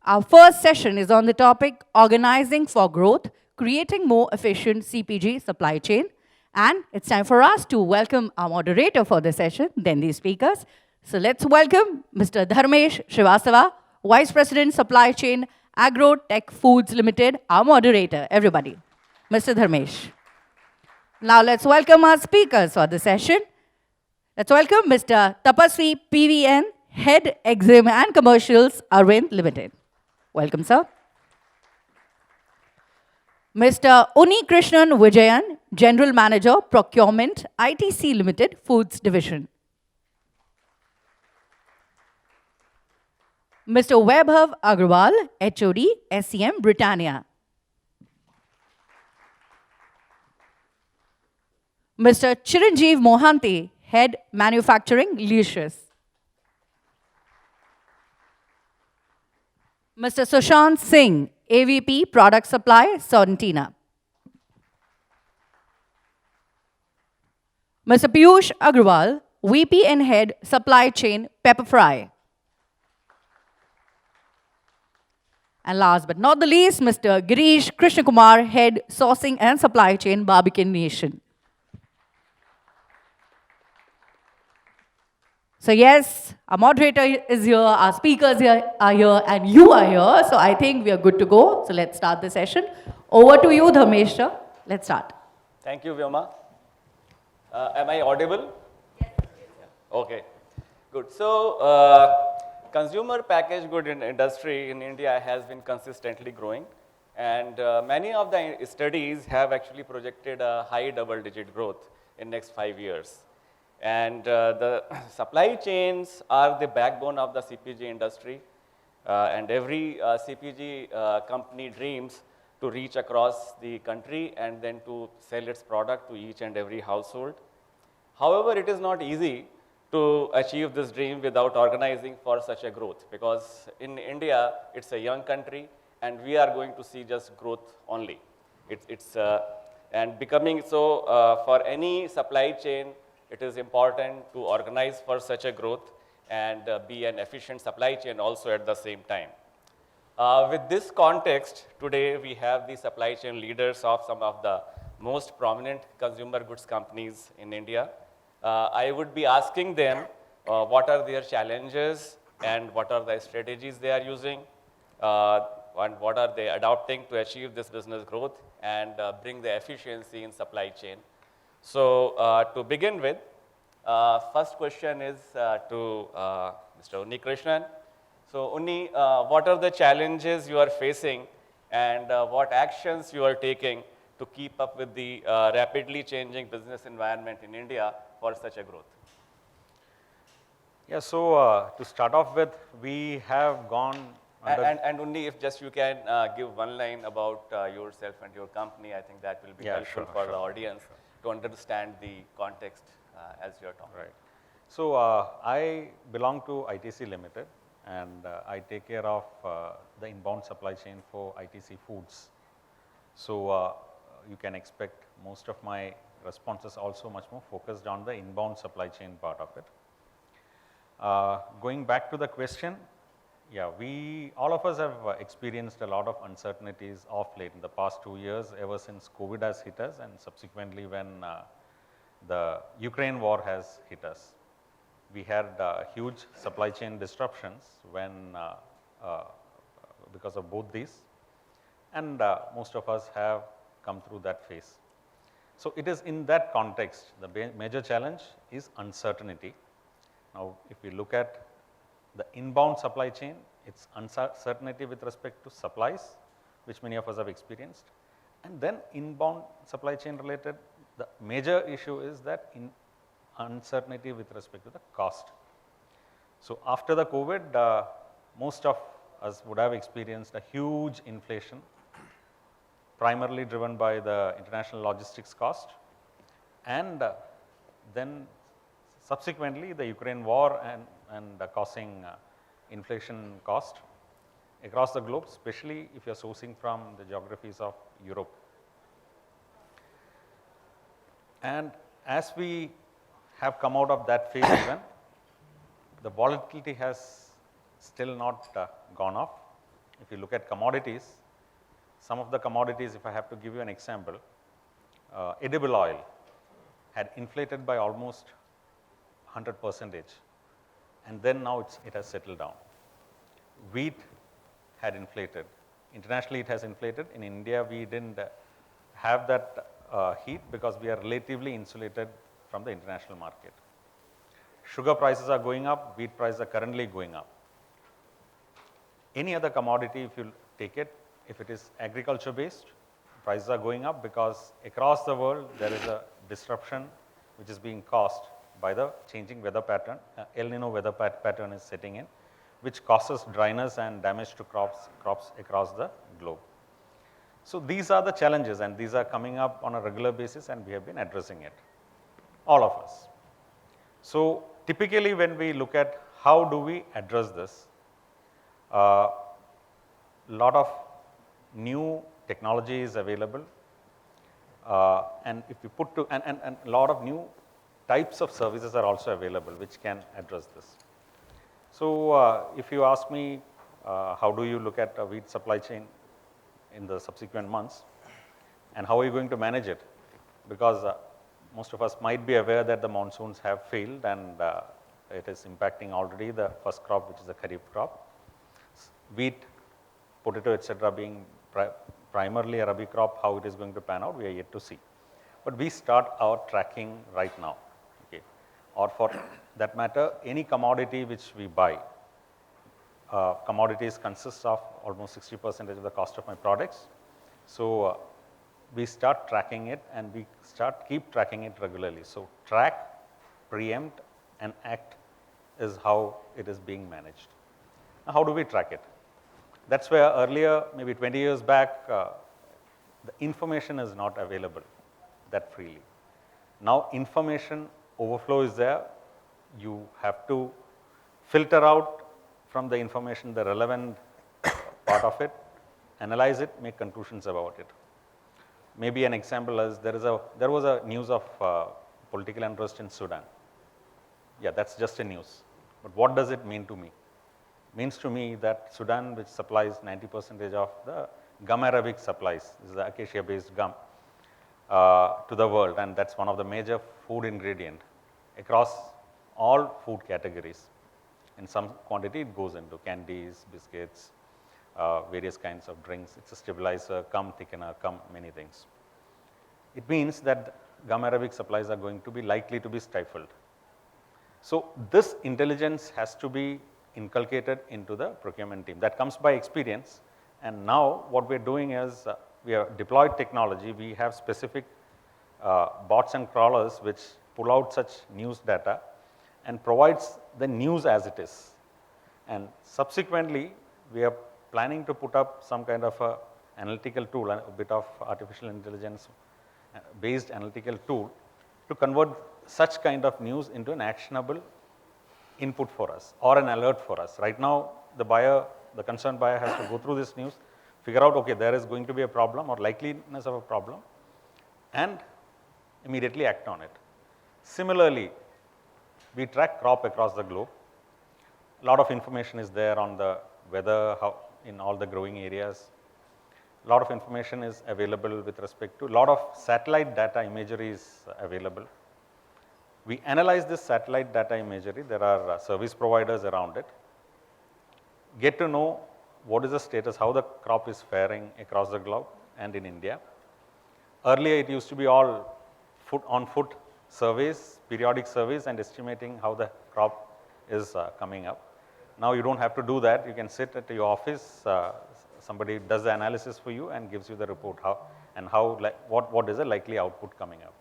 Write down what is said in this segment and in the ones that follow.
Our first session is on the topic Organizing for Growth, Creating More Efficient CPG Supply Chain. And it's time for us to welcome our moderator for the session, then the speakers. So let's welcome Mr. Dharmesh Srivastava, Vice President Supply Chain, Agro Tech Foods Limited, our moderator, everybody. Mr. Dharmesh. Now let's welcome our speakers for the session. Let's welcome Mr. Tapaswi PVN, Head EXIM and Commercials, Arvind Limited. Welcome, sir. Mr. Unnikrishnan Vijayan, General Manager, Procurement, ITC Limited, Foods Division. Mr. Vaibhav Agarwal, HOD, SCM, Britannia. Mr. Chiranjiv Mohanty, Head Manufacturing, Licious. Mr. Sushant Singh, AVP, Product Supply, Sorrentina. Mr. Piyush Agrawal, VP and Head, Supply Chain, Pepperfry. And last but not the least, Mr. Girish Krishnakumar, Head, Sourcing and Supply Chain, Barbeque Nation. So yes, our moderator is here, our speakers are here, and you are here. So I think we are good to go. So let's start the session. Over to you, Dharmesh sir. Let's start. Thank you, Vyoma. Am I audible? Yes. Okay, good. So, consumer packaged good industry in India has been consistently growing, and many of the studies have actually projected a high double-digit growth in next 5 years. And the supply chains are the backbone of the CPG industry, and every CPG company dreams to reach across the country and then to sell its product to each and every household. However, it is not easy to achieve this dream without organizing for such a growth, because in India, it's a young country and we are going to see just growth only. And becoming so for any supply chain, it is important to organize for such a growth and be an efficient supply chain also at the same time. With this context, today we have the supply chain leaders of some of the most prominent consumer goods companies in India. I would be asking them what are their challenges and what are the strategies they are using, and what are they adopting to achieve this business growth and bring the efficiency in supply chain. So to begin with, first question is to Mr. Unnikrishnan. So Unni, what are the challenges you are facing and what actions you are taking to keep up with the rapidly changing business environment in India for such a growth? Yeah, so to start off with, we have gone and Unni, if just you can give one line about yourself and your company, I think that will be helpful for the audience to understand the context as you're talking. Right. So I belong to ITC Limited, and I take care of the inbound supply chain for ITC Foods. So you can expect most of my responses also much more focused on the inbound supply chain part of it. Going back to the question, yeah, all of us have experienced a lot of uncertainties of late in the past 2 years, ever since COVID has hit us, and subsequently when the Ukraine war has hit us. We had huge supply chain disruptions because of both these, and most of us have come through that phase. So it is in that context, the major challenge is uncertainty. Now, if we look at the inbound supply chain, it's uncertainty with respect to supplies, which many of us have experienced. And then inbound supply chain related, the major issue is that uncertainty with respect to the cost. So after the COVID, most of us would have experienced a huge inflation, primarily driven by the international logistics cost, and then subsequently the Ukraine war and causing inflation cost across the globe, especially if you are sourcing from the geographies of Europe. And as we have come out of that phase even, the volatility has still not gone off. If you look at commodities, some of the commodities, if I have to give you an example, edible oil had inflated by almost 100%, and then now it has settled down. Wheat had inflated. Internationally, it has inflated. In India, we didn't have that heat because we are relatively insulated from the international market. Sugar prices are going up, wheat prices are currently going up. Any other commodity, if you take it, if it is agriculture based, prices are going up because across the world there is a disruption which is being caused by the changing weather pattern. El Nino weather pattern is setting in, which causes dryness and damage to crops across the globe. So these are the challenges, and these are coming up on a regular basis, and we have been addressing it, all of us. So typically when we look at how do we address this, lot of new technology is available, and if you put to, and a lot of new types of services are also available which can address this. So if you ask me how do you look at a wheat supply chain in the subsequent months and how are you going to manage it, because most of us might be aware that the monsoons have failed and it is impacting already the first crop, which is the kharif crop. Wheat, potato, etc. being primarily a rabi crop, how it is going to pan out, we are yet to see. But we start our tracking right now, okay? Or for that matter, any commodity which we buy, commodities consist of almost 60% of the cost of my products. So we start tracking it, and we keep tracking it regularly. So track, preempt, and act is how it is being managed. Now, how do we track it? That's where earlier, maybe 20 years back, the information is not available that freely. Now information overflow is there. You have to filter out from the information the relevant part of it, analyze it, make conclusions about it. Maybe an example is there was a news of political unrest in Sudan. Yeah, that's just a news. But what does it mean to me? Means to me that Sudan, which supplies 90% of the gum arabic supplies, this is the acacia-based gum, to the world, and that's one of the major food ingredient across all food categories. In some quantity, it goes into candies, biscuits, various kinds of drinks. It's a stabilizer, cum thickener, cum many things. It means that gum arabic supplies are going to be likely to be stifled. So this intelligence has to be inculcated into the procurement team. That comes by experience, and now what we're doing is we have deployed technology. We have specific bots and crawlers which pull out such news data and provides the news as it is. And subsequently, we are planning to put up some kind of a analytical tool, a bit of artificial intelligence based analytical tool to convert such kind of news into an actionable input for us or an alert for us. Right now, the concerned buyer has to go through this news, figure out, okay, there is going to be a problem or likeliness of a problem, and immediately act on it. Similarly, we track crop across the globe. A lot of information is there on the weather, how in all the growing areas. A lot of information is available with respect to, a lot of satellite data imagery is available. We analyze this satellite data imagery. There are service providers around it. Get to know what is the status, how the crop is faring across the globe and in India. Earlier, it used to be all on-foot surveys, periodic surveys, and estimating how the crop is coming up. Now you don't have to do that. You can sit at your office, somebody does the analysis for you and gives you the report what is the likely output coming up.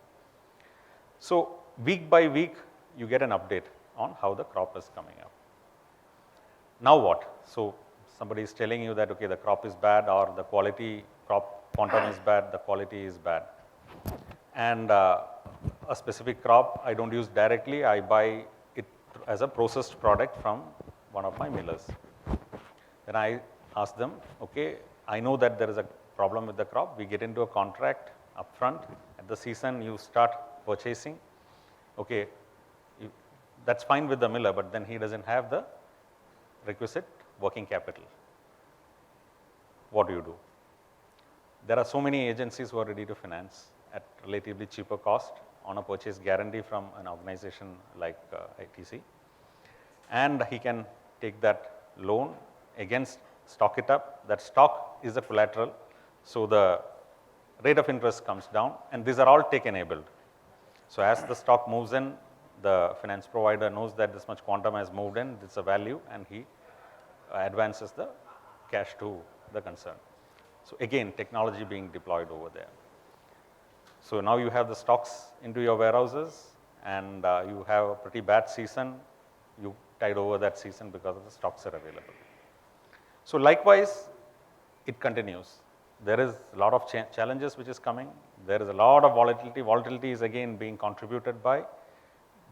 So week by week, you get an update on how the crop is coming up. Now what? So somebody is telling you that, okay, the crop is bad, or the crop quantum is bad, the quality is bad. And a specific crop I don't use directly, I buy it as a processed product from one of my millers. Then I ask them, okay, I know that there is a problem with the crop. We get into a contract upfront. At the season, you start purchasing. Okay, that's fine with the miller, but then he doesn't have the requisite working capital. what do you do? There are so many agencies who are ready to finance at relatively cheaper cost on a purchase guarantee from an organization like ITC, and he can take that loan against stock it up. That stock is a collateral, so the rate of interest comes down, and these are all tech enabled. So as the stock moves in, the finance provider knows that this much quantum has moved in, this is a value, and he advances the cash to the concern. So again, technology being deployed over there. So now you have the stocks into your warehouses, and you have a pretty bad season, you tide over that season because of the stocks are available. So likewise, it continues. There is a lot of challenges which is coming. There is a lot of volatility. Volatility is again being contributed by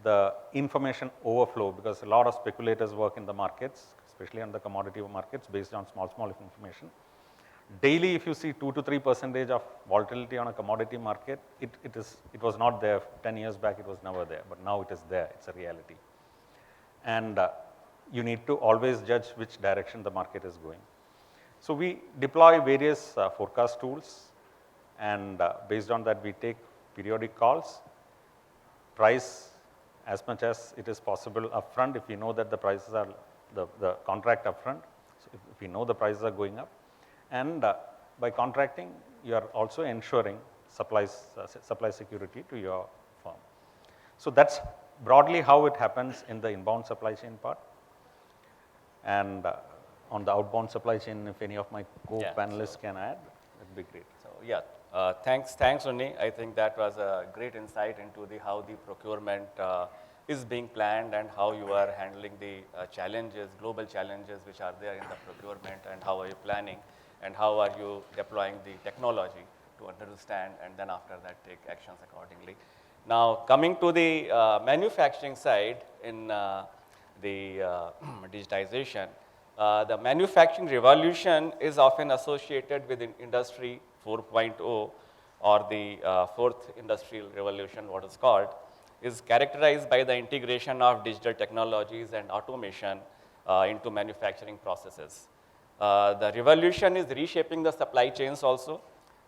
the information overflow, because a lot of speculators work in the markets, especially on the commodity markets, based on small information. Daily, if you see 2 to 3% of volatility on a commodity market, it was not there 10 years back, it was never there, but now it is there, it's a reality. And you need to always judge which direction the market is going. So we deploy various forecast tools, and based on that we take periodic calls, price as much as it is possible upfront if we know that the prices are the contract upfront. So if we know the prices are going up, and by contracting you are also ensuring supply security to your firm. So that's broadly how it happens in the inbound supply chain part. And on the outbound supply chain, if any of my co-panelists can add, that'd be great. So yeah, thanks Unni. I think that was a great insight into how the procurement is being planned, and how you are handling the challenges, global challenges which are there in the procurement, and how are you planning, and how are you deploying the technology to understand, and then after that take actions accordingly. Now coming to the manufacturing side in the digitization, the manufacturing revolution is often associated with Industry 4.0, or the fourth industrial revolution, what is called, is characterized by the integration of digital technologies and automation into manufacturing processes. The revolution is reshaping the supply chains also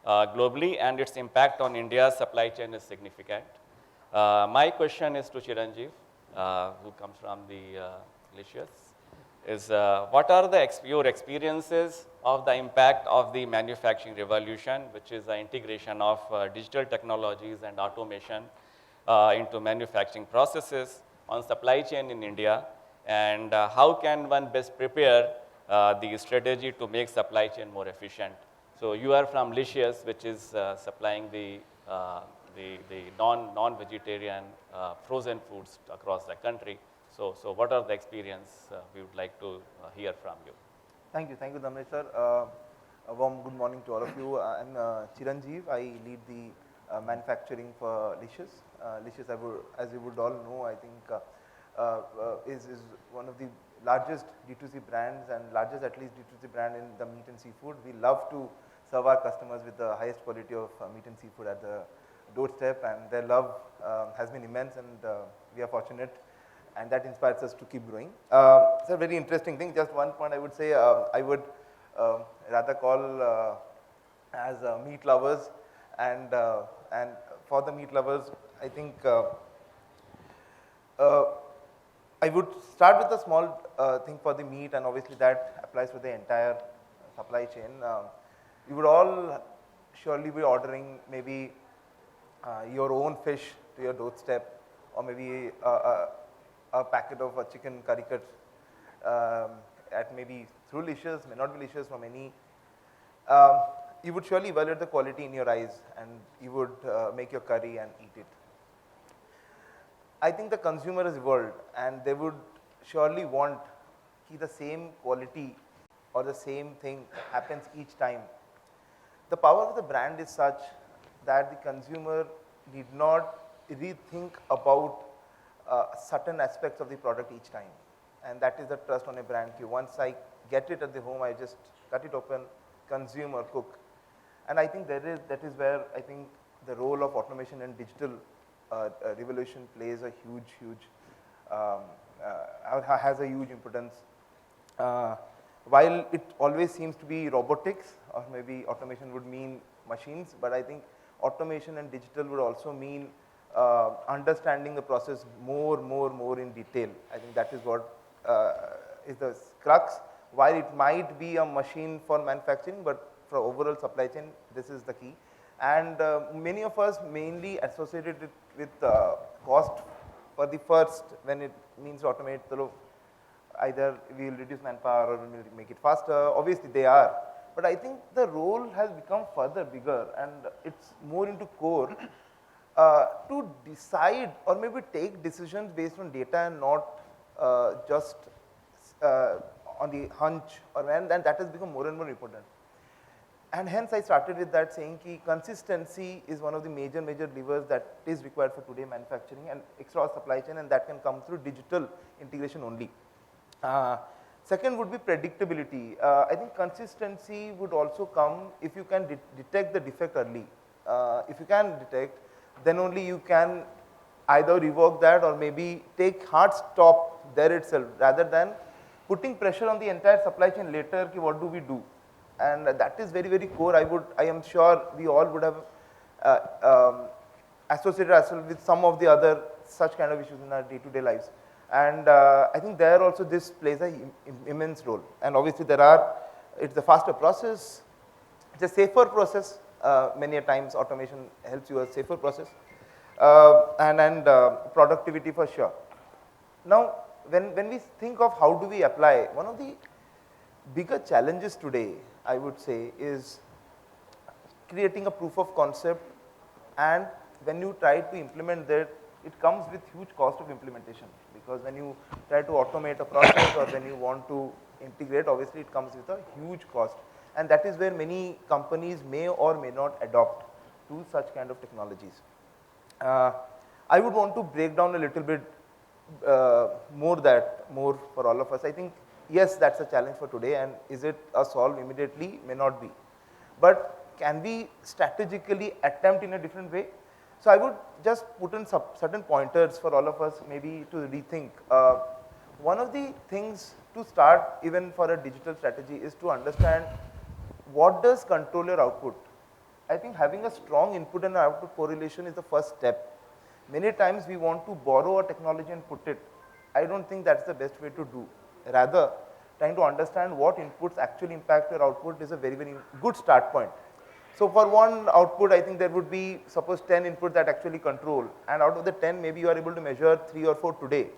globally, and its impact on India's supply chain is significant. My question is to Chiranjiv, who comes from the Licious, is what are your experiences of the impact of the manufacturing revolution, which is the integration of digital technologies and automation into manufacturing processes on supply chain in India, and how can one best prepare the strategy to make supply chain more efficient? So you are from Licious, which is supplying the non-vegetarian frozen foods across the country. So what are the experience we would like to hear from you? Thank you, Dharmesh sir. A warm good morning to all of you. I'm Chiranjiv. I lead the manufacturing for Licious. Licious, as you would all know, I think is one of the largest D2C brands, and largest at least D2C brand in the meat and seafood. We love to serve our customers with the highest quality of meat and seafood at the doorstep, and their love has been immense, and we are fortunate, and that inspires us to keep growing. It's a very interesting thing. Just one point I would say, I would rather call as meat lovers, and for the meat lovers, I think I would start with a small thing for the meat, and obviously that applies to the entire supply chain. You would all surely be ordering maybe your own fish to your doorstep, or maybe a packet of a chicken curry cut at maybe through Licious, may not be Licious, from any. You would surely evaluate the quality in your eyes, and you would make your curry and eat it. I think the consumer has evolved, and they would surely want the same quality or the same thing happens each time. The power of the brand is such that the consumer need not rethink about certain aspects of the product each time, and that is the trust on a brand. Once I get it at the home, I just cut it open, consume or cook. And I think that is where I think the role of automation and digital revolution plays a huge has a huge importance. while it always seems to be robotics, or maybe automation would mean machines, but I think automation and digital would also mean understanding the process more in detail. I think that is what is the crux. While it might be a machine for manufacturing, but for overall supply chain, this is the key. And many of us mainly associated it with cost for the first, when it means automate, either we will reduce manpower or we will make it faster. Obviously they are, but I think the role has become further bigger and it's more into core to decide or maybe take decisions based on data and not just on the hunch, and that has become more and more important. And hence I started with that saying ki consistency is one of the major levers that is required for today manufacturing and across supply chain, and that can come through digital integration only. Second would be predictability. I think consistency would also come if you can detect the defect early. If you can detect, then only you can either revoke that or maybe take hard stop there itself, rather than putting pressure on the entire supply chain later, ki what do we do? And that is very core. I am sure we all would have associated ourselves with some of the other such kind of issues in our day-to-day lives. And I think there also this plays an immense role. And obviously it's a faster process, it's a safer process. Many a times automation helps you a safer process, and productivity for sure. Now, when we think of how do we apply, one of the bigger challenges today, I would say, is creating a proof of concept, and when you try to implement that, it comes with huge cost of implementation, because when you try to automate a process or when you want to integrate, obviously it comes with a huge cost, and that is where many companies may or may not adopt to such kind of technologies. I would want to break down a little bit more for all of us. I think yes, that's a challenge for today, and is it a solve immediately? May not be. But can we strategically attempt in a different way? So I would just put in certain pointers for all of us maybe to rethink. One of the things to start even for a digital strategy is to understand what does control your output. I think having a strong input and output correlation is the first step. Many times we want to borrow a technology and put it. I don't think that's the best way to do. Rather, trying to understand what inputs actually impact your output is a very good start point. So for one output, I think there would be, suppose 10 inputs that actually control, and out of the 10, maybe you are able to measure 3 or 4 today.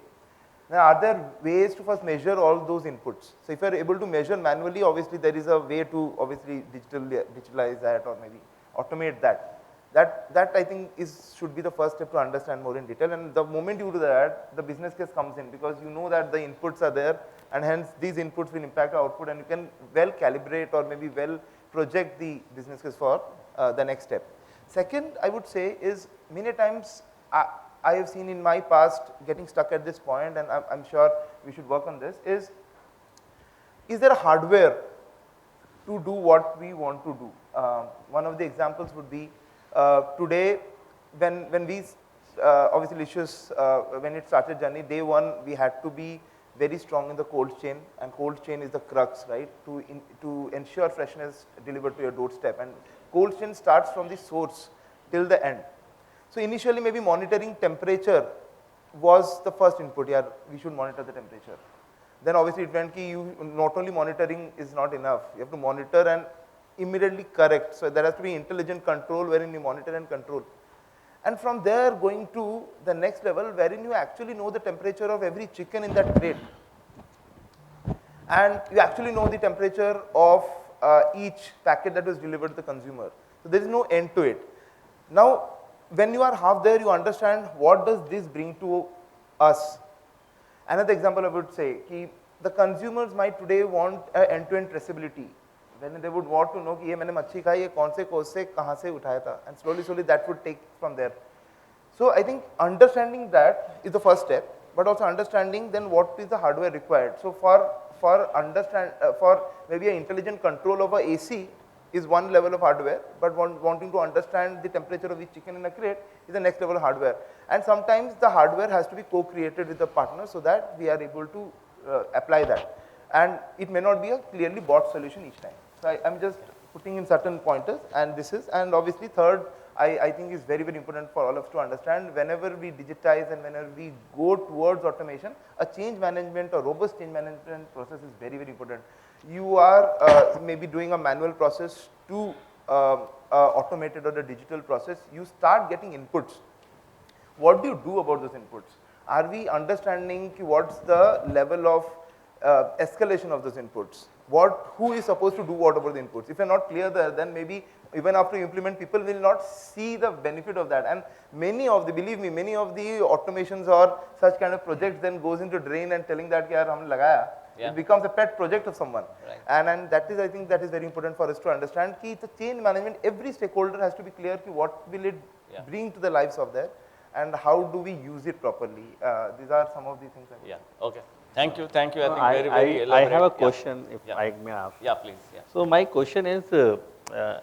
Now, are there ways to first measure all those inputs? So if you are able to measure manually, obviously there is a way to obviously digitalize that or maybe automate that. That I think should be the first step to understand more in detail, and the moment you do that, the business case comes in, because you know that the inputs are there, and hence these inputs will impact output, and you can well calibrate or maybe well project the business case for the next step. Second, I would say is many times I have seen in my past getting stuck at this point, and I'm sure we should work on this, is there a hardware to do what we want to do? One of the examples would be today, when we obviously Licious, when it started journey, day one we had to be very strong in the cold chain, and cold chain is the crux, right, to ensure freshness delivered to your doorstep, and cold chain starts from the source till the end. So initially maybe monitoring temperature was the first input. Yeah, we should monitor the temperature. Then obviously it went ki not only monitoring is not enough, you have to monitor and immediately correct. So there has to be intelligent control wherein you monitor and control. And from there going to the next level wherein you actually know the temperature of every chicken in that crate. And you actually know the temperature of each packet that was delivered to the consumer. So there is no end to it. Now, when you are half there, you understand what does this bring to us. Another example I would say, the consumers might today want end-to-end traceability. When they would want to know कि ये मैंने मच्छी खाई, ये कौन से कोस से कहाँ से उठाया था, and slowly that would take from there. So I think understanding that is the first step, but also understanding then what is the hardware required. So for maybe an intelligent control over AC is one level of hardware, but wanting to understand the temperature of each chicken in a crate is the next level of hardware. And sometimes the hardware has to be co-created with the partner so that we are able to apply that. and it may not be a clearly bought solution each time. So I'm just putting in certain pointers, and this is, and obviously third, I think is very, very important for all of us to understand. Whenever we digitize and whenever we go towards automation, a change management or robust change management process is very, very important. You are maybe doing a manual process to automated or the digital process, you start getting inputs. What do you do about those inputs? Are we understanding what's the level of escalation of those inputs? Who is supposed to do what about the inputs? If you're not clear there, then maybe even after you implement, people will not see the benefit of that. And believe me, many of the automations or such kind of projects then goes into drain and telling that yaar humne lagaya. It becomes a pet project of someone. Right. And that is, I think that is very important for us to understand ki the change management, every stakeholder has to be clear ki what will it bring to the lives of that and how do we use it properly. These are some of the things. Okay. Thank you. I think I very elaborate. have a question, if I may ask. Yeah, please. Yeah. So my question is,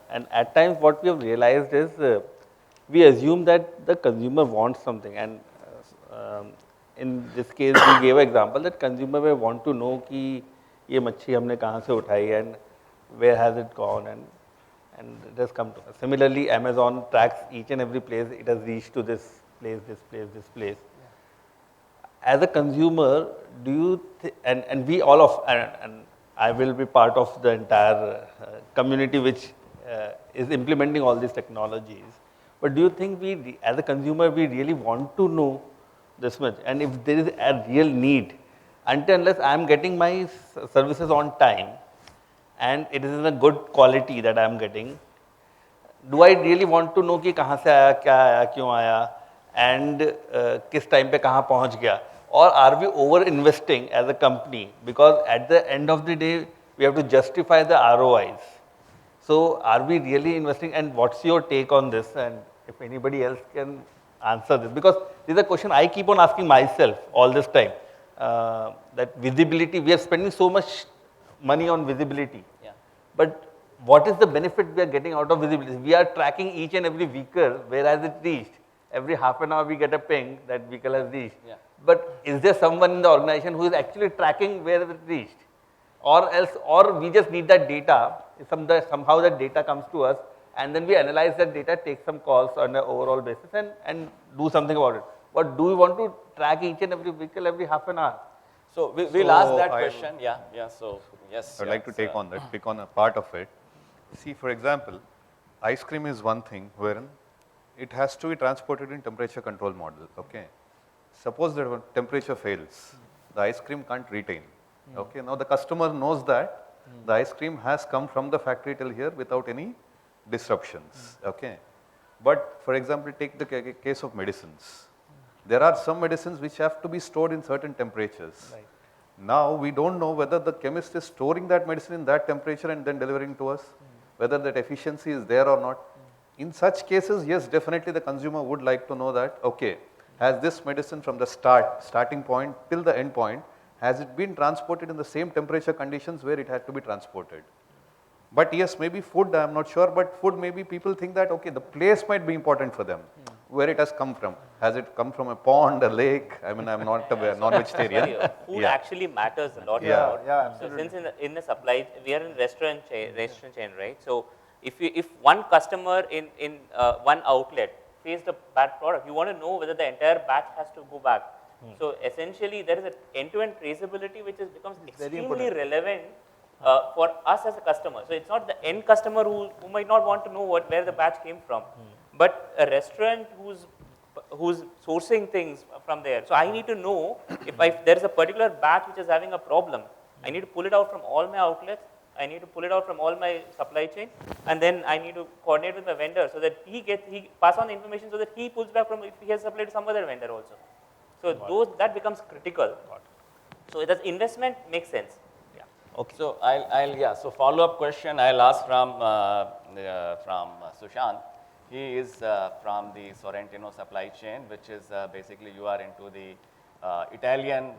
and at times what we have realized is, we assume that the consumer wants something, and in this case we gave an example that consumer may want to know कि ये मच्छी हमने कहाँ से उठाई and where has it gone, and it has come to us. Similarly, Amazon tracks each and every place it has reached to this place, this place, this place. As a consumer, do you and we all of and I will be part of the entire community which is implementing all these technologies. But do you think we, as a consumer, we really want to know this much? And if there is a real need, until unless I am getting my services on time and it is in a good quality that I am getting, do I really want to know कि कहाँ से आया, क्या आया, क्यों आया, and किस time पे कहाँ पहुँच गया? Or are we over investing as a company? Because at the end of the day, we have to justify the ROIs. So are we really investing? And what's your take on this? And if anybody else can answer this, because this is a question I keep on asking myself all this time. That visibility, we are spending so much money on visibility. Yeah. But what is the benefit we are getting out of visibility? We are tracking each and every vehicle, where has it reached? Every half an hour we get a ping that vehicle has reached. Yeah. But is there someone in the organization who is actually tracking where it reached? Or else, or we just need that data, somehow that data comes to us, and then we analyze that data, take some calls on an overall basis and do something about it. But do we want to track each and every vehicle every half an hour? So we'll ask that question. Yeah. So yes. I'd like to take on that, pick on a part of it. See, for example, ice cream is one thing wherein it has to be transported in temperature control model. Okay. Suppose the temperature fails, the ice cream can't retain. Okay. Now the customer knows that the ice cream has come from the factory till here without any disruptions. Okay. But for example, take the case of medicines. There are some medicines which have to be stored in certain temperatures. Right. Now we don't know whether the chemist is storing that medicine in that temperature and then delivering to us, whether that efficiency is there or not. In such cases, yes, definitely the consumer would like to know that, okay, has this medicine from the starting point till the end point, has it been transported in the same temperature conditions where it had to be transported? But yes, maybe food, I am not sure, but food maybe people think that, okay, the place might be important for them, where it has come from. Has it come from a pond, a lake? I mean, I am not a non-vegetarian. Food actually matters a lot. So since in the supply, we are in restaurant chain, right? So if one customer in one outlet faced a bad product, you want to know whether the entire batch has to go back. So essentially, there is an end-to-end traceability which becomes extremely relevant for us as a customer. So it's not the end customer who might not want to know where the batch came from, but a restaurant who's sourcing things from there. So I need to know if there is a particular batch which is having a problem, I need to pull it out from all my outlets, I need to pull it out from all my supply chain, and then I need to coordinate with my vendor so that he pass on the information so that he pulls back from if he has supplied to some other vendor also. So that becomes critical. So that investment makes sense. Yeah. Okay. So so follow up question I'll ask from Sushant. He is from the Sorrentina supply chain, which is basically you are into the Italian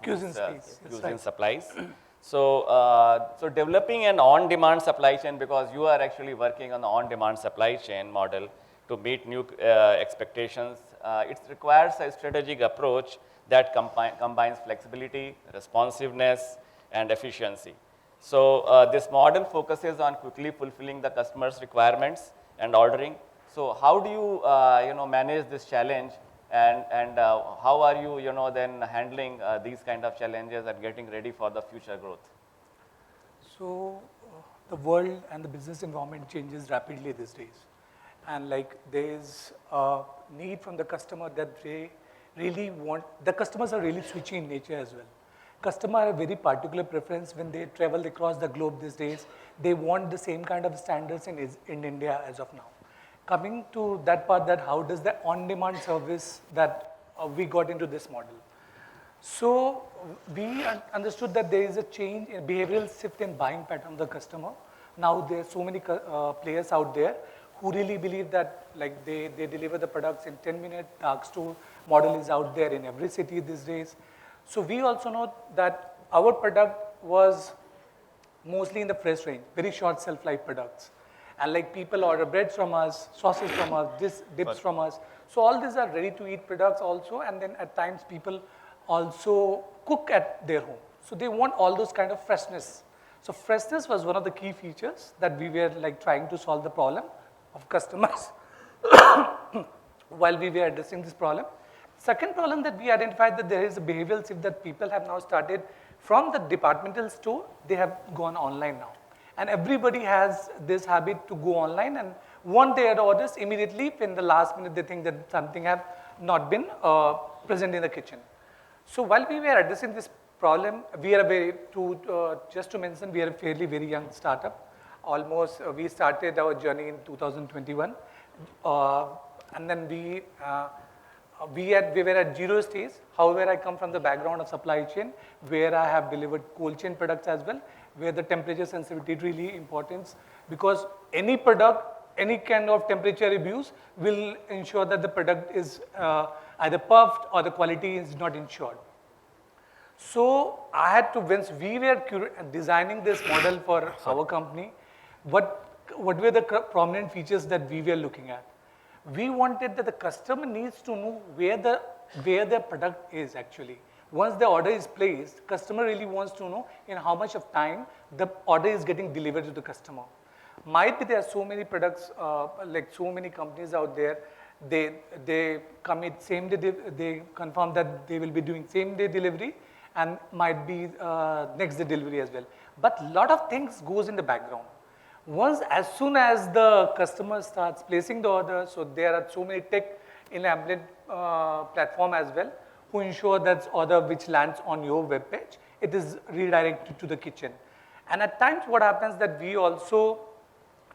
cuisine supplies. So developing an on-demand supply chain, because you are actually working on the on-demand supply chain model to meet new expectations, it requires a strategic approach that combines flexibility, responsiveness, and efficiency. So this model focuses on quickly fulfilling the customer's requirements and ordering. So how do you, manage this challenge, and how are you, then handling these kind of challenges and getting ready for the future growth? So the world and the business environment changes rapidly these days. And like there's a need from the customer that they really want, the customers are really switchy in nature as well. Customer have a very particular preference when they travel across the globe these days. They want the same kind of standards in India as of now. Coming to that part, that how does the on-demand service that we got into this model. So we understood that there is a change in behavioral shift in buying pattern of the customer. Now there are so many players out there who really believe that like they deliver the products in 10 minutes. Dark store model is out there in every city these days. So we also know that our product was mostly in the fresh range, very short shelf life products. And like people order breads from us, sauces from us, dips from us. So all these are ready to eat products also, and then at times people also cook at their home. So they want all those kind of freshness. So freshness was one of the key features that we were like trying to solve the problem of customers while we were addressing this problem. Second problem that we identified, that there is a behavioral shift that people have now started from the departmental store, they have gone online now. And everybody has this habit to go online and want their orders immediately. In the last minute, they think that something have not been present in the kitchen. So while we were addressing this problem, we are just to mention, we are a fairly very young startup. Almost, we started our journey in 2021. And then we were at 0 stage. However, I come from the background of supply chain, where I have delivered cold chain products as well, where the temperature sensitivity is really important, because any product, any kind of temperature abuse will ensure that the product is either puffed or the quality is not ensured. So I had to, once we were designing this model for our company, what were the prominent features that we were looking at? We wanted that the customer needs to know where the product is actually. Once the order is placed, customer really wants to know in how much of time the order is getting delivered to the customer. Might be there are so many products, like so many companies out there, they commit same day, they confirm that they will be doing same day delivery, and might be next day delivery as well. But a lot of things goes in the background. Once, as soon as the customer starts placing the order, so there are so many tech-enabled platform as well, who ensure that order which lands on your web page, it is redirected to the kitchen. And at times what happens that we also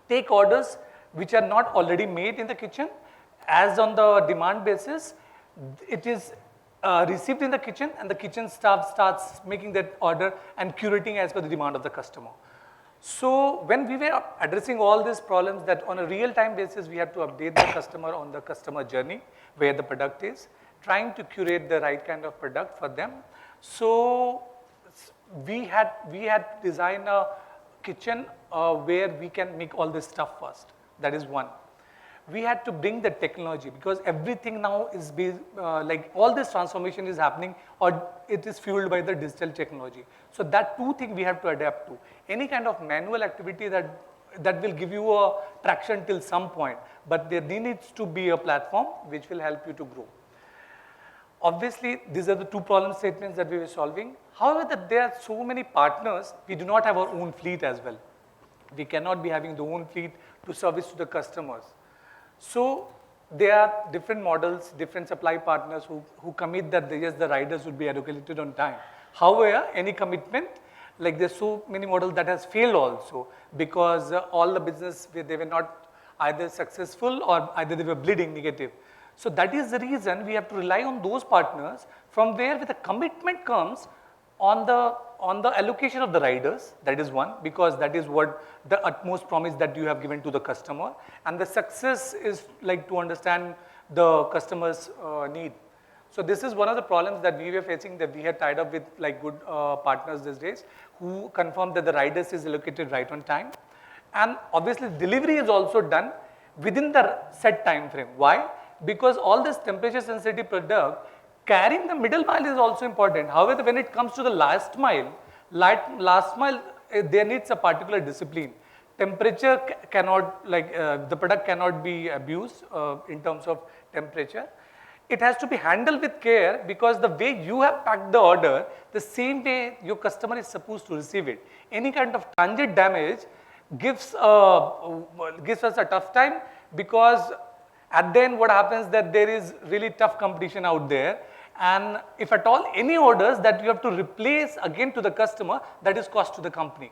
take orders which are not already made in the kitchen, as on the demand basis, it is received in the kitchen, and the kitchen staff starts making that order and curating as per the demand of the customer. So when we were addressing all these problems, that on a real-time basis, we have to update the customer on the customer journey, where the product is, trying to curate the right kind of product for them. So we had designed a kitchen where we can make all this stuff first. That is one. We had to bring the technology, because everything now is based, like all this transformation is happening, or it is fueled by the digital technology. So that two things we have to adapt to. Any kind of manual activity that will give you a traction till some point, but there needs to be a platform which will help you to grow. Obviously, these are the two problem statements that we were solving. However, that there are so many partners, we do not have our own fleet as well. We cannot be having the own fleet to service to the customers. So there are different models, different supply partners who commit that yes, the riders would be allocated on time. However, any commitment, like there's so many models that has failed also, because all the business, they were not either successful or either they were bleeding negative. So that is the reason we have to rely on those partners from where the commitment comes on the allocation of the riders. That is one, because that is what the utmost promise that you have given to the customer. And the success is like to understand the customer's need. So this is one of the problems that we were facing, that we had tied up with like good partners these days, who confirmed that the riders is allocated right on time. And obviously delivery is also done within the set time frame. Why? Because all this temperature sensitive product, carrying the middle mile is also important. However, when it comes to the last mile Last mile, there needs a particular discipline. Temperature cannot, the product cannot be abused in terms of temperature. It has to be handled with care because the way you have packed the order, the same way your customer is supposed to receive it. Any kind of transient damage gives us a tough time because at the end what happens that there is really tough competition out there, and if at all any orders that you have to replace again to the customer, that is cost to the company.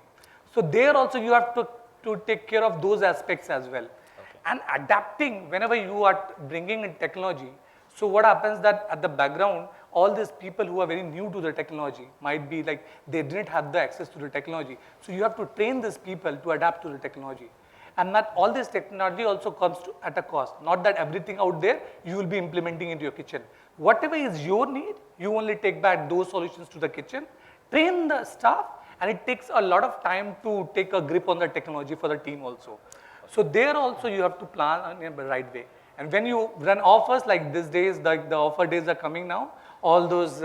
So there also you have to take care of those aspects as well. Okay. And adapting whenever you are bringing in technology. So what happens that at the background, all these people who are very new to the technology might be like they didn't have the access to the technology. So you have to train these people to adapt to the technology. And that all this technology also comes at a cost. Not that everything out there you will be implementing into your kitchen. Whatever is your need, you only take back those solutions to the kitchen, train the staff, and it takes a lot of time to take a grip on the technology for the team also. So there also you have to plan in the right way. And when you run offers like these days, like the offer days are coming now, all those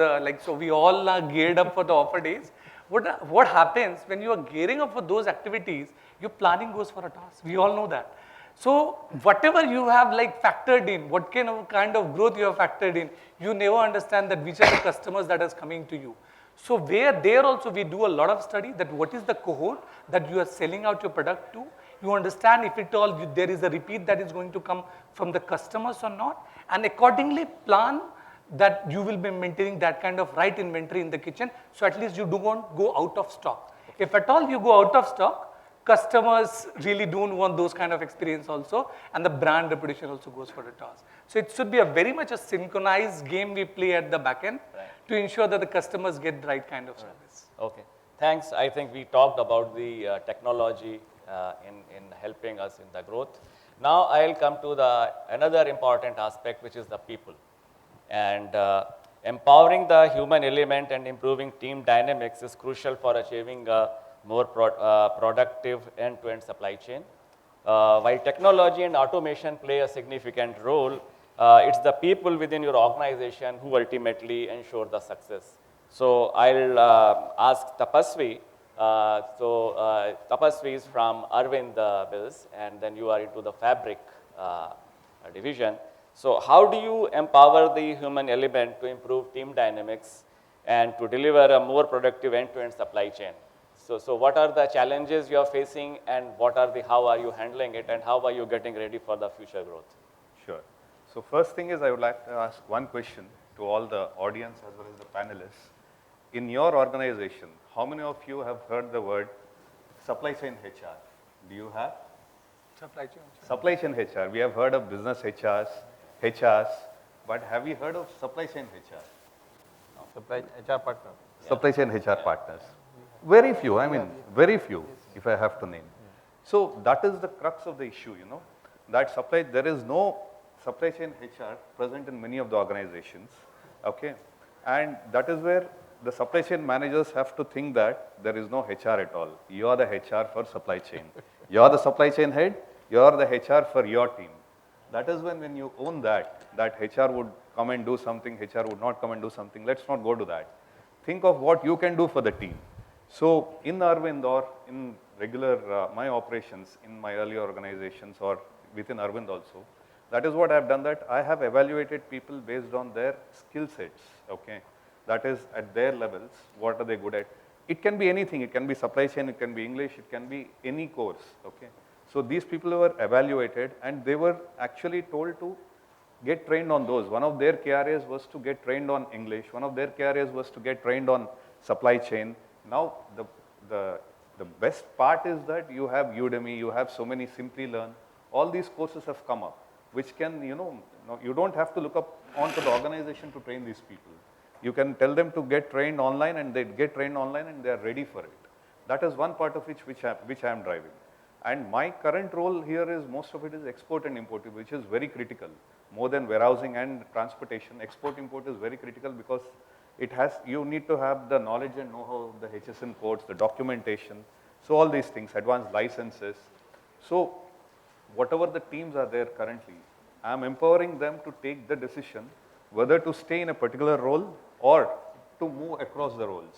so we all are geared up for the offer days. What happens when you are gearing up for those activities, your planning goes for a toss. We all know that. So whatever you have factored in, what kind of growth you have factored in, you never understand that which are the customers that is coming to you. So there also we do a lot of study that what is the cohort that you are selling out your product to. You understand if at all there is a repeat that is going to come from the customers or not, and accordingly plan that you will be maintaining that kind of right inventory in the kitchen, so at least you don't go out of stock. If at all you go out of stock, customers really don't want those kind of experience also, and the brand reputation also goes for the toss. So it should be a very much a synchronized game we play at the back end to ensure that the customers get the right kind of service. Okay, thanks. I think we talked about the technology in helping us in the growth. Now I'll come to another important aspect, which is the people. And empowering the human element and improving team dynamics is crucial for achieving a more productive end-to-end supply chain. While technology and automation play a significant role, it's the people within your organization who ultimately ensure the success. So I'll ask Tapaswi. Tapaswi is from Arvind Bills, and then you are into the fabric division. So how do you empower the human element to improve team dynamics and to deliver a more productive end-to-end supply chain? So what are the challenges you are facing, and how are you handling it, and how are you getting ready for the future growth? Sure. So first thing is I would like to ask one question to all the audience as well as the panelists. In your organization, how many of you have heard the word supply chain HR? Do you have? Supply chain HR. We have heard of business HRs, but have you heard of supply chain HR? No. Supply HR partner. Supply chain HR partners. Very few, very few, if I have to name. So that is the crux of the issue, that there is no supply chain HR present in many of the organizations, okay? And that is where the supply chain managers have to think that there is no HR at all. You are the HR for supply chain. You are the supply chain head, you are the HR for your team. That is when you own that HR would come and do something, HR would not come and do something. Let's not go to that. Think of what you can do for the team. So in Arvind or in regular my operations in my earlier organizations or within Arvind also, that is what I have done, that I have evaluated people based on their skill sets, okay? That is at their levels, what are they good at? It can be anything, it can be supply chain, it can be English, it can be any course, okay? So these people were evaluated and they were actually told to get trained on those. One of their KRAs was to get trained on English, one of their KRAs was to get trained on supply chain. Now the best part is that you have Udemy, you have so many Simply Learn, all these courses have come up, which can, you don't have to look up onto the organization to train these people. You can tell them to get trained online and they get trained online and they are ready for it. That is one part of which I am driving. And my current role here is most of it is export and import, which is very critical. More than warehousing and transportation, export import is very critical because you need to have the knowledge and know-how, the HSN codes, the documentation, so all these things, advanced licenses. So whatever the teams are there currently, I am empowering them to take the decision whether to stay in a particular role or to move across the roles.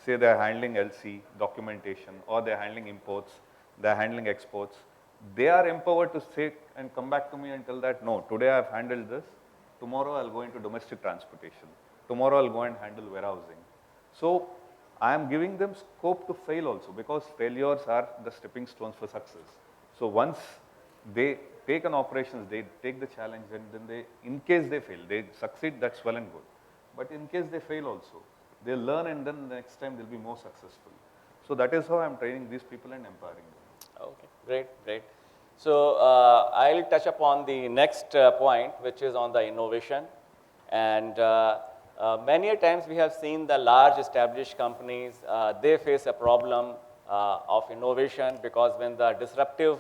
say they are handling LC, documentation, or they are handling imports, they are handling exports, they are empowered to say and come back to me and tell that, no, today I have handled this, tomorrow I will go into domestic transportation, tomorrow I will go and handle warehousing. So I am giving them scope to fail also, because failures are the stepping stones for success. So once they take an operations, they take the challenge, and then they, in case they fail, they succeed, that's well and good. But in case they fail also, they learn, and then the next time they'll be more successful. So that is how I'm training these people and empowering them. Okay, great, great. So I'll touch upon the next point, which is on the innovation. And many a times we have seen the large established companies, they face a problem of innovation, because when the disruptive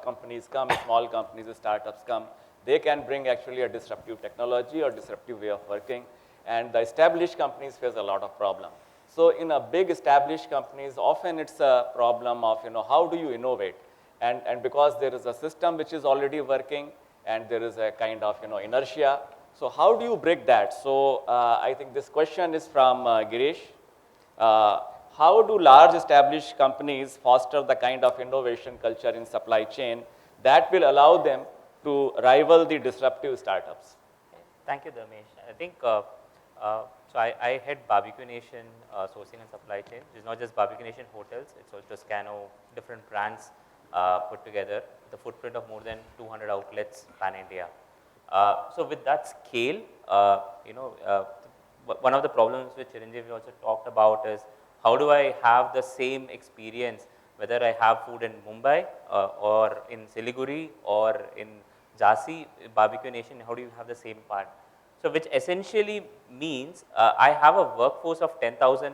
companies come, small companies, startups come, they can bring actually a disruptive technology or disruptive way of working, and the established companies face a lot of problem. So in a big established companies, often it's a problem of, how do you innovate? And because there is a system which is already working, and there is a kind of, inertia. So how do you break that? So I think this question is from Girish. How do large established companies foster the kind of innovation culture in supply chain that will allow them to rival the disruptive startups? Thank you, Dharmesh. I think, so I head Barbeque Nation sourcing and supply chain. It's not just Barbeque Nation hotels, it's also Toscano, different brands put together, the footprint of more than 200 outlets pan-India. So with that scale, one of the problems which Chiranjiv also talked about is, how do I have the same experience, whether I have food in Mumbai or in Siliguri or in Jhansi, Barbeque Nation, how do you have the same part? So which essentially means I have a workforce of 10,000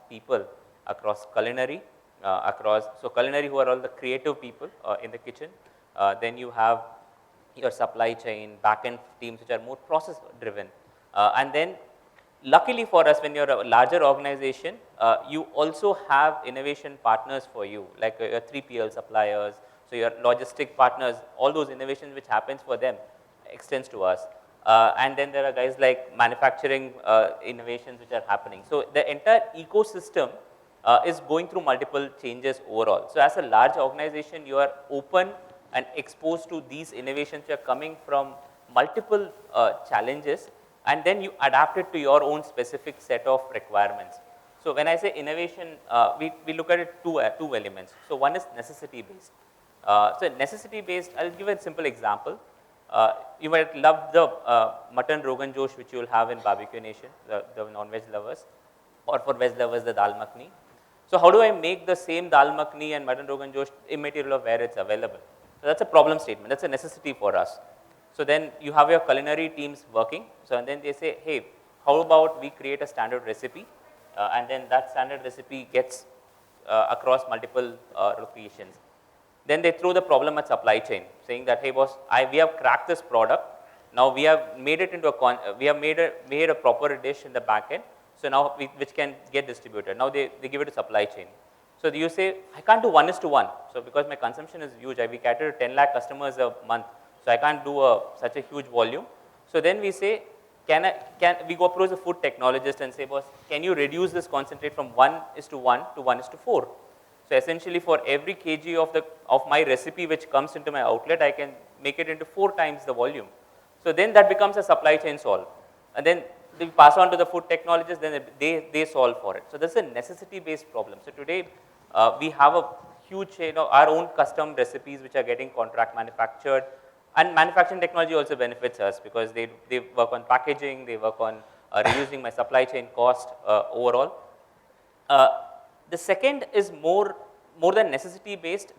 people across culinary, so culinary who are all the creative people in the kitchen. Then you have your supply chain, back-end teams which are more process driven. And then luckily for us, when you're a larger organization, you also have innovation partners for you, like your 3PL suppliers, so your logistic partners, all those innovations which happens for them extends to us. And then there are guys like manufacturing innovations which are happening. So the entire ecosystem is going through multiple changes overall. So as a large organization, you are open and exposed to these innovations which are coming from multiple challenges, and then you adapt it to your own specific set of requirements. So when I say innovation, we look at it two elements. So one is necessity based. So necessity based, I'll give a simple example. You might love the mutton Rogan Josh which you will have in Barbeque Nation, the non-veg lovers, or for veg lovers the dal makhni. So how do I make the same dal makhni and mutton Rogan Josh immaterial of where it's available? So that's a problem statement, that's a necessity for us. So then you have your culinary teams working, so and then they say, hey, how about we create a standard recipe, and then that standard recipe gets across multiple locations. Then they throw the problem at supply chain, saying that, hey boss, we have cracked this product, now we have made it into a, made a proper dish in the back end, so now which can get distributed. Now they give it to supply chain. So you say, I can't do 1:1, so because my consumption is huge, we cater to 10 lakh customers a month, so I can't do such a huge volume. So then we say, can we go approach a food technologist and say, boss, can you reduce this concentrate from 1:1 to 1:4? So essentially for every kg of my recipe which comes into my outlet, I can make it into 4 times the volume. So then that becomes a supply chain solve. And then they pass on to the food technologists, then they solve for it. So this is a necessity based problem. So today we have a huge, our own custom recipes which are getting contract manufactured, and manufacturing technology also benefits us because they work on packaging, they work on reducing my supply chain cost overall. The second is more than necessity based.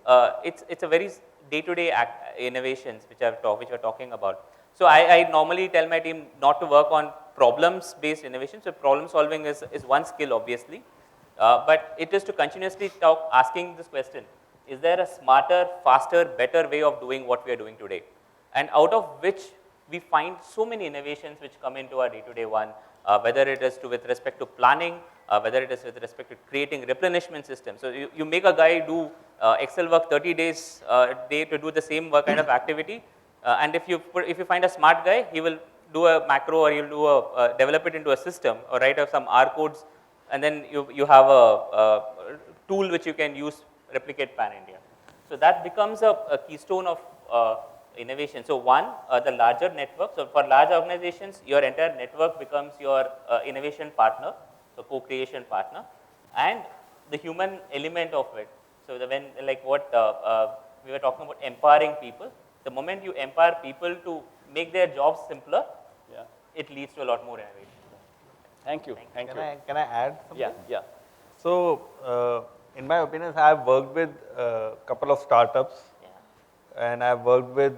It's a very day-to-day innovations which we're talking about. So I normally tell my team not to work on problems based innovation. So problem solving is one skill obviously, but it is to continuously asking this question: is there a smarter, faster, better way of doing what we are doing today? And out of which we find so many innovations which come into our day-to-day one, whether it is with respect to planning, whether it is with respect to creating replenishment systems. So you make a guy do Excel work 30 days a day to do the same work kind of activity, and if you find a smart guy, he will do a macro or he'll do develop it into a system or write some R codes and then you have a tool which you can use replicate pan India. So that becomes a keystone of innovation. So one, the larger network. So for large organizations, your entire network becomes your innovation partner, so co-creation partner, and the human element of it. So when like what we were talking about empowering people, the moment you empower people to make their jobs simpler, it leads to a lot more innovation. Thank you. Thank you. Can I add something? Yeah. So, in my opinion, I have worked with a couple of startups, and I have worked with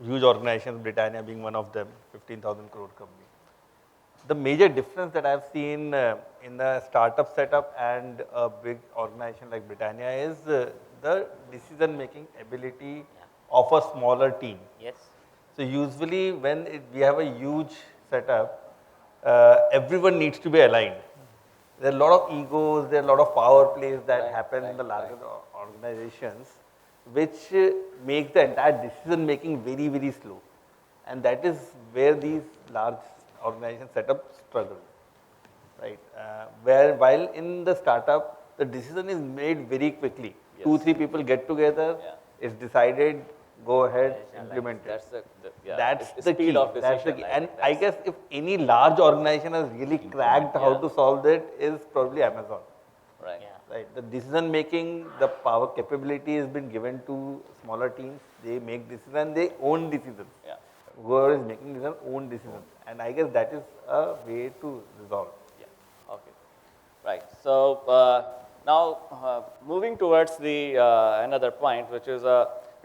huge organizations, Britannia being one of them, 15,000 crore company. The major difference that I have seen in the startup setup and a big organization like Britannia is the decision-making ability of a smaller team. Yes. So usually when we have a huge setup, everyone needs to be aligned. There are a lot of egos, there are a lot of power plays that happen in the larger organizations, which makes the entire decision making very, very slow. And that is where these large organization setup struggle, right? While in the startup, the decision is made very quickly. 2-3 people get together, it's decided, go ahead, implement it. That's the speed key. of That's the decision, key. I And think I guess if any large organization has really cracked how to solve it, is probably Amazon. Right. Right. The decision making, the power capability has been given to smaller teams. They make decisions, they own decisions. Whoever is making decisions own decisions. And I guess that is a way to resolve. Okay. Right. So now moving towards the another point, which is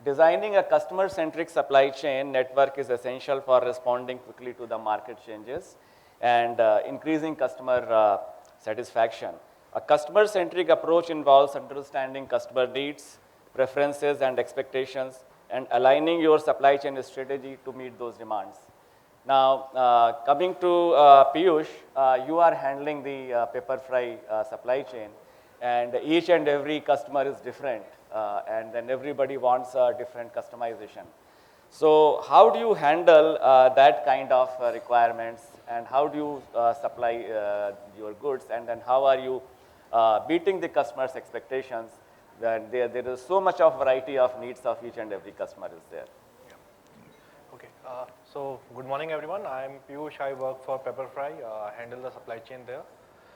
designing a customer-centric supply chain network is essential for responding quickly to the market changes and increasing customer satisfaction. A customer-centric approach involves understanding customer needs, preferences, and expectations, and aligning your supply chain strategy to meet those demands. Now, coming to Piyush, you are handling the Pepperfry supply chain, and each and every customer is different, and then everybody wants a different customization. So how do you handle that kind of requirements, and how do you supply your goods, and then how are you beating the customer's expectations when there is so much of variety of needs of each and every customer is there? Okay, so good morning everyone. I am Piyush, I work for Pepperfry, handle the supply chain there.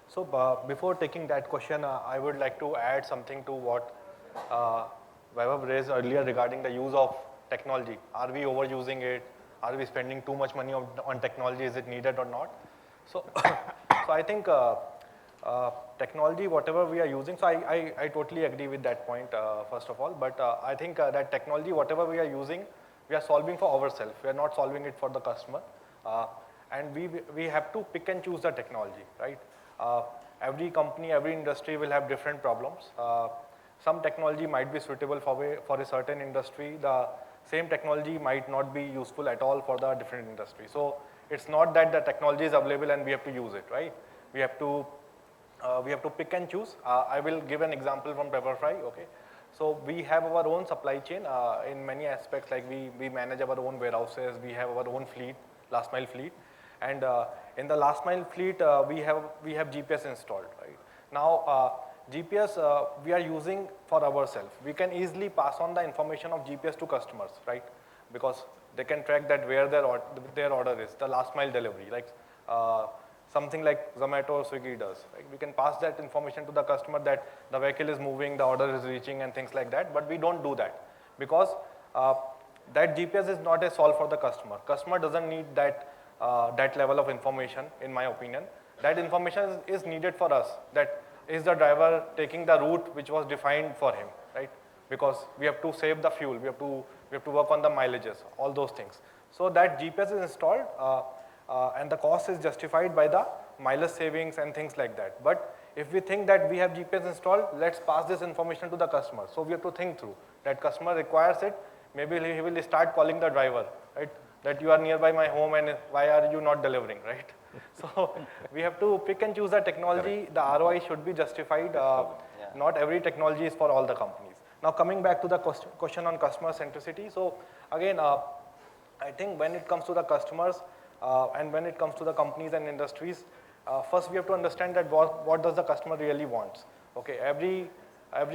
So before taking that question, I would like to add something to what Vaibhav raised earlier regarding the use of technology. Are we overusing it? Are we spending too much money on technology? Is it needed or not? So, so I think technology, whatever we are using, so I totally agree with that point, first of all, but I think that technology, whatever we are using, we are solving for ourselves. We are not solving it for the customer. And we have to pick and choose the technology, right? Every company, every industry will have different problems. Some technology might be suitable for a certain industry. The same technology might not be useful at all for the different industry. So it's not that the technology is available and we have to use it, right? We have to pick and choose. I will give an example from Pepperfry, okay? So we have our own supply chain in many aspects, like we manage our own warehouses, we have our own fleet, last mile fleet. And in the last mile fleet, we have GPS installed, right? Now, GPS we are using for ourselves. We can easily pass on the information of GPS to customers, right? Because they can track that where their order is, the last mile delivery, like something like Zomato or Swiggy does, right? We can pass that information to the customer that the vehicle is moving, the order is reaching and things like that, but we don't do that because that GPS is not a solve for the customer. Customer doesn't need that level of information, in my opinion. That information is needed for us, that is the driver taking the route which was defined for him, right? Because we have to save the fuel, we have to work on the mileages, all those things. So that GPS is installed and the cost is justified by the mileage savings and things like that. But if we think that we have GPS installed, let's pass this information to the customer. So we have to think through that customer requires it, maybe he will start calling the driver, right? That you are nearby my home and why are you not delivering, right? So we have to pick and choose the technology. The ROI should be justified. Not every technology is for all the companies. Now coming back to the question on customer centricity. So again, I think when it comes to the customers and when it comes to the companies and industries, first we have to understand that what does the customer really wants. Okay, every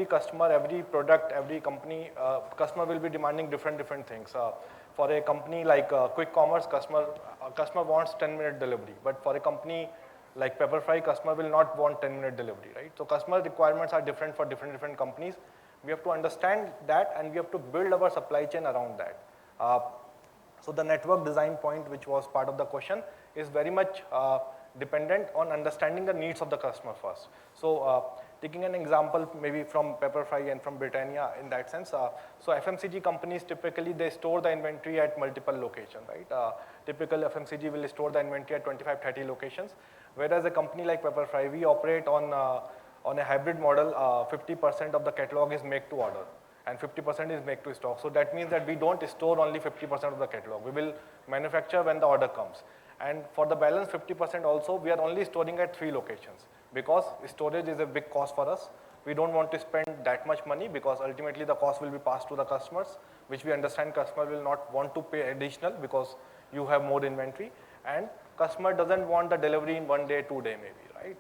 customer, every product, every company, customer will be demanding different things. For a company like quick commerce, customer wants 10-minute delivery, but for a company like Pepperfry, customer will not want 10-minute delivery, right? So customer requirements are different for different companies. We have to understand that, and we have to build our supply chain around that. So the network design point, which was part of the question, is very much dependent on understanding the needs of the customer first. So taking an example maybe from Pepperfry and from Britannia in that sense, so FMCG companies typically they store the inventory at multiple locations, right? Typical FMCG will store the inventory at 25-30 locations, whereas a company like Pepperfry, we operate on a hybrid model. 50% of the catalog is make to order and 50% is make to stock. So that means that we don't store only 50% of the catalog. We will manufacture when the order comes. And for the balance 50% also, we are only storing at 3 locations because storage is a big cost for us. We don't want to spend that much money because ultimately the cost will be passed to the customers, which we understand customer will not want to pay additional because you have more inventory, and customer doesn't want the delivery in 1 day, 2 day maybe, right?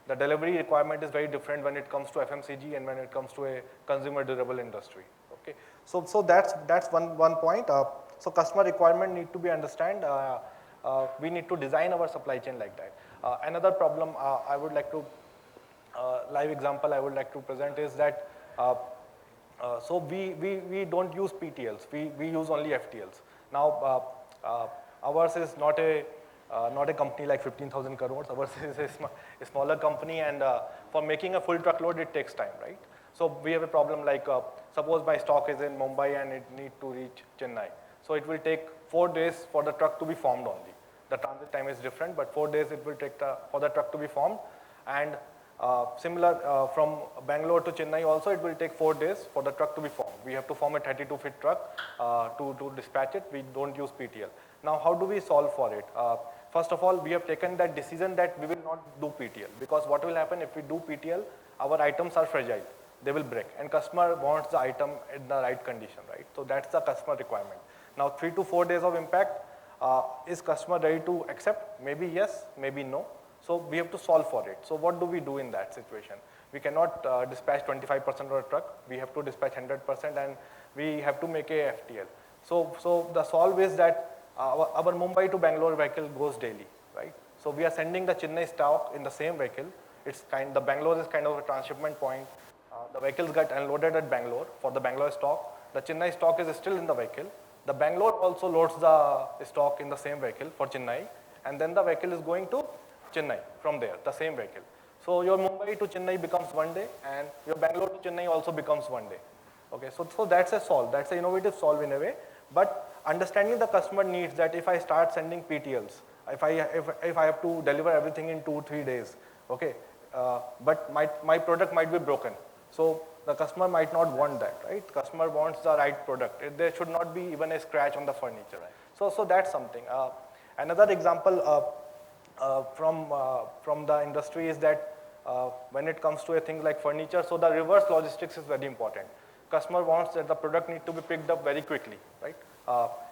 The delivery requirement is very different when it comes to FMCG and when it comes to a consumer durable industry. Okay, so that's one point. So customer requirement need to be understand. We need to design our supply chain like that. Another problem I would like to live example I would like to present is that so we don't use PTLs. We use only FTLs. Now ours is not a company like 15,000 crores. Ours is a smaller company, and for making a full truckload, it takes time, right? So we have a problem like, suppose my stock is in Mumbai and it need to reach Chennai. So it will take 4 days for the truck to be formed only. The transit time is different, but 4 days it will take for the truck to be formed. And similar from Bangalore to Chennai also, it will take 4 days for the truck to be formed. We have to form a 32-feet truck to dispatch it. We don't use PTL. Now, how do we solve for it? First of all, we have taken that decision that we will not do PTL, because what will happen if we do PTL, our items are fragile. They will break, and customer wants the item in the right condition, right? So that's the customer requirement. Now, 3 to 4 days of impact, is customer ready to accept? Maybe yes, maybe no. So we have to solve for it. So what do we do in that situation? We cannot dispatch 25% of the truck. We have to dispatch 100%, and we have to make a FTL. So the solve is that our Mumbai to Bangalore vehicle goes daily, right? So we are sending the Chennai stock in the same vehicle. The Bangalore is kind of a transshipment point. The vehicles get unloaded at Bangalore for the Bangalore stock. The Chennai stock is still in the vehicle. The Bangalore also loads the stock in the same vehicle for Chennai, and then the vehicle is going to Chennai from there, the same vehicle. So your Mumbai to Chennai becomes 1 day, and your Bangalore to Chennai also becomes 1 day. Okay, so that's a solve. That's an innovative solve in a way. But understanding the customer needs, that if I start sending PTLs, if I have to deliver everything in 2-3 days, okay, but my product might be broken. So the customer might not want that, right? Customer wants the right product. There should not be even a scratch on the furniture. Right? So that's something. Another example from the industry is that when it comes to a thing like furniture, so the reverse logistics is very important. Customer wants that the product need to be picked up very quickly, right?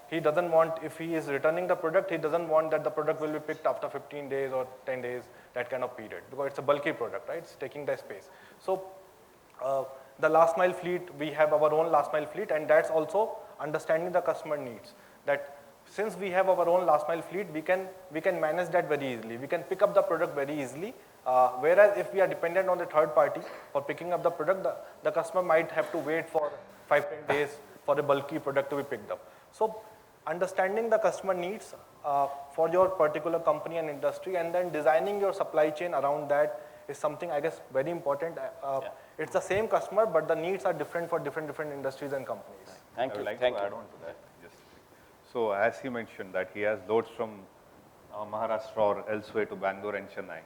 He doesn't want, if he is returning the product, he doesn't want that the product will be picked after 15 days or 10 days, that kind of period, because it's a bulky product, right? It's taking the space. So the last mile fleet, we have our own last mile fleet, and that's also understanding the customer needs. That since we have our own last mile fleet, we can manage that very easily. We can pick up the product very easily. Whereas if we are dependent on the third party for picking up the product, the customer might have to wait for 5-10 days for a bulky product to be picked up. So understanding the customer needs for your particular company and industry, and then designing your supply chain around that is something, I guess, very important. It's the same customer, but the needs are different for different industries and companies. Thank I you. would like Thank to you. add on to that. So as he mentioned that he has loads from Maharashtra or elsewhere to Bangalore and Chennai.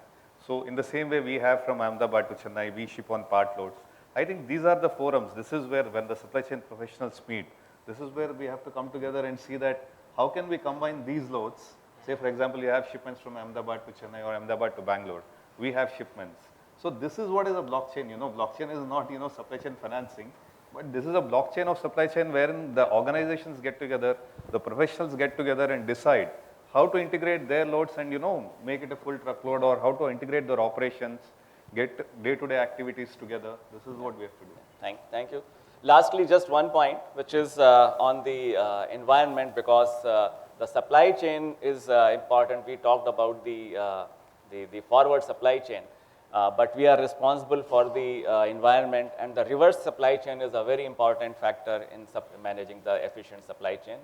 So in the same way we have from Ahmedabad to Chennai, we ship on part loads. I think these are the forums. This is where, when the supply chain professionals meet, this is where we have to come together and see that how can we combine these loads. Say for example, you have shipments from Ahmedabad to Chennai or Ahmedabad to Bangalore. We have shipments. So this is what is a blockchain. Blockchain is not, supply chain financing. But this is a blockchain of supply chain wherein the organizations get together, the professionals get together and decide how to integrate their loads and, make it a full truckload, or how to integrate their operations, get day-to-day activities together. This is what we have to do. Thank you. Lastly, just one point, which is on the environment, because the supply chain is important. We talked about the forward supply chain, but we are responsible for the environment, and the reverse supply chain is a very important factor in managing the efficient supply chain.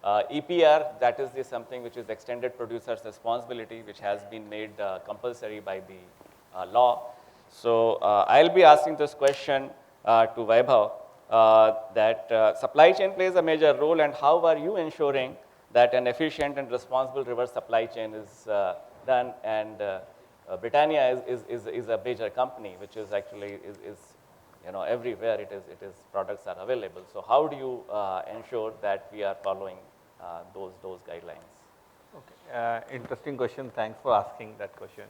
EPR, that is something which is extended producer's responsibility, which has been made compulsory by the law. So I'll be asking this question to Vaibhav, that supply chain plays a major role, and how are you ensuring that an efficient and responsible reverse supply chain is done? And Britannia is a major company, which is actually everywhere it is products are available. So how do you ensure that we are following those guidelines? Okay, interesting question. Thanks for asking that question.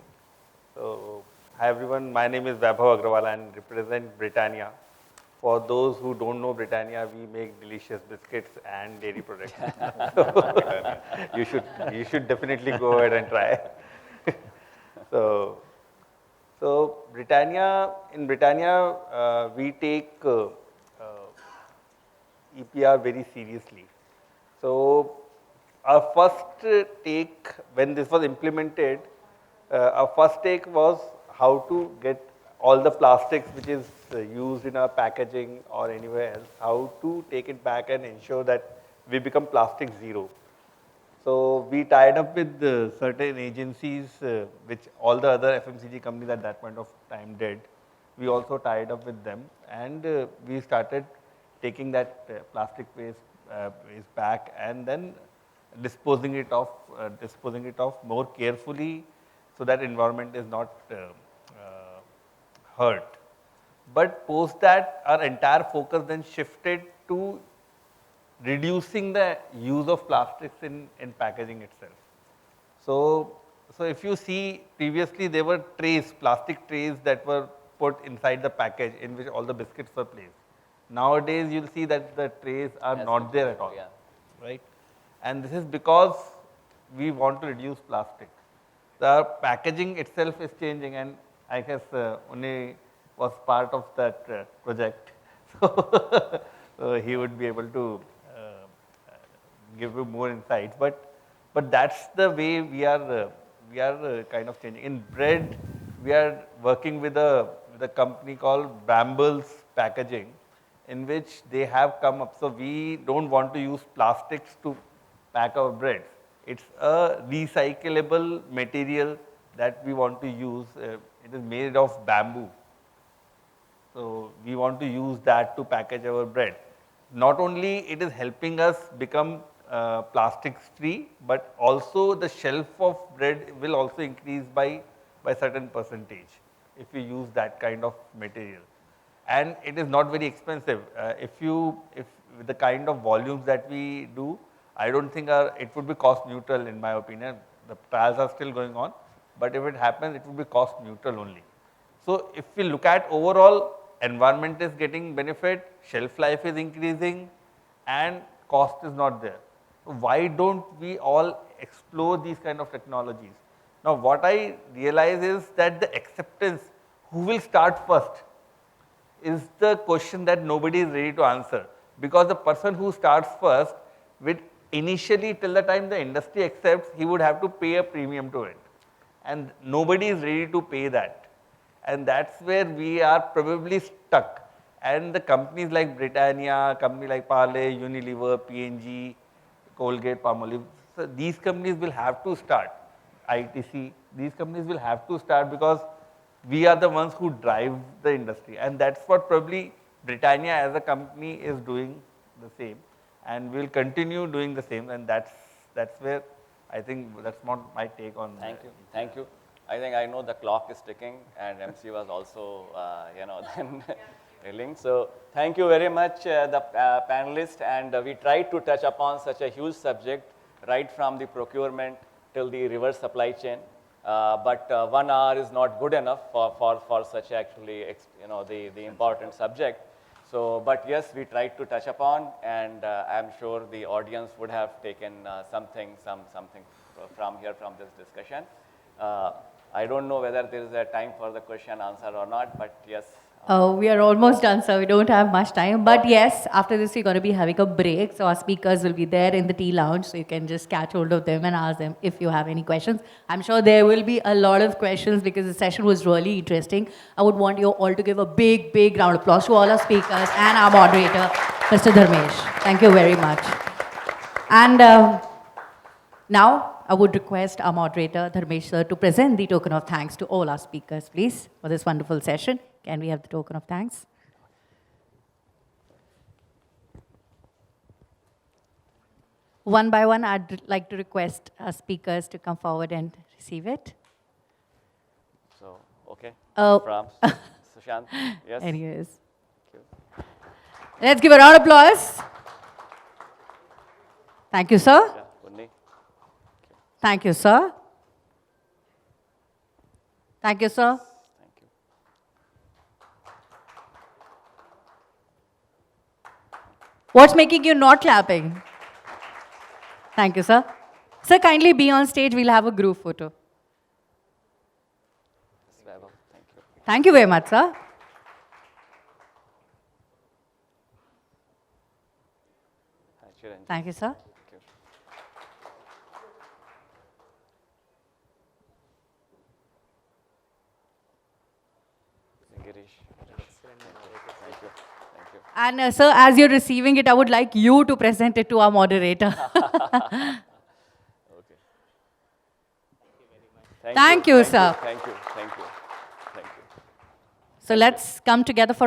So, hi everyone, my name is Vaibhav Agrawal and represent Britannia. For those who don't know Britannia, we make delicious biscuits and dairy products. So, you should definitely go ahead and try. So in Britannia, we take EPR very seriously. So our first take, when this was implemented, our first take was how to get all the plastics which is used in our packaging or anywhere else, how to take it back and ensure that we become plastic zero. So we tied up with certain agencies, which all the other FMCG companies at that point of time did. We also tied up with them, and we started taking that plastic waste back and then disposing it off more carefully, so that environment is not hurt. But post that, our entire focus then shifted to reducing the use of plastics in packaging itself. So if you see, previously there were trays, plastic trays that were put inside the package in which all the biscuits were placed. Nowadays you'll see that the trays are not there at all, right? And this is because we want to reduce plastic. The packaging itself is changing, and I guess Unni was part of that project. So he would be able to give you more insights. But that's the way we are kind of changing. In bread, we are working with a company called Brambles Packaging, in which they have come up. So we don't want to use plastics to pack our bread. It's a recyclable material that we want to use. It is made of bamboo. So we want to use that to package our bread. Not only it is helping us become plastics free, but also the shelf of bread will also increase by certain percentage if we use that kind of material. And it is not very expensive. If the kind of volumes that we do, I don't think it would be cost neutral in my opinion. The trials are still going on, but if it happens, it would be cost neutral only. So if we look at overall, environment is getting benefit, shelf life is increasing, and cost is not there. So why don't we all explore these kind of technologies? Now what I realize is that the acceptance, who will start first, is the question that nobody is ready to answer. Because the person who starts first, with initially till the time the industry accepts, he would have to pay a premium to it. And nobody is ready to pay that. And that's where we are probably stuck. And the companies like Britannia, company like Parle, Unilever, P&G, Colgate, Palmolive, so these companies will have to start. ITC, these companies will have to start, because we are the ones who drive the industry. And that's what probably Britannia as a company is doing the same. And we'll continue doing the same. And that's where I think that's not my take on. Thank you. I think I know the clock is ticking, and MC was also, then drilling. So thank you very much, the panelists. And we tried to touch upon such a huge subject, right from the procurement till the reverse supply chain. But 1 hour is not good enough for such actually, the important subject. So So, but yes, we tried to touch upon, and I'm sure the audience would have taken something from here, from this discussion. I don't know whether there is a time for the question answer or not, but yes. We are almost done, sir. We don't have much time. But yes, after this, we're going to be having a break. So our speakers will be there in the tea lounge. So you can just catch hold of them and ask them if you have any questions. I'm sure there will be a lot of questions because the session was really interesting. I would want you all to give a big, big round of applause to all our speakers and our moderator, Mr. Dharmesh. Thank you very much. And now, I would request our moderator, Dharmesh sir, to present the token of thanks to all our speakers, please, for this wonderful session. Can we have the token of thanks? One by one, I'd like to request our speakers to come forward and receive it. So, okay. Oh. From Sushant, yes. Anyways. Let's give a round of applause. Thank you, sir. Yeah, Punni. Thank you, sir. Thank you, sir. Thank you. What's making you not clapping? Thank you, sir. Sir, kindly be on stage. We'll have a group photo. Vaibhav, thank you. Thank you very much, sir. Hi, Chiranjiv. Thank you, sir. Thank you. Girish. Thank you. Thank you. And sir, as you're receiving it, I would like you to present it to our moderator. Okay. Thank you, sir. Thank you. Thank you. Thank you. So let's come together for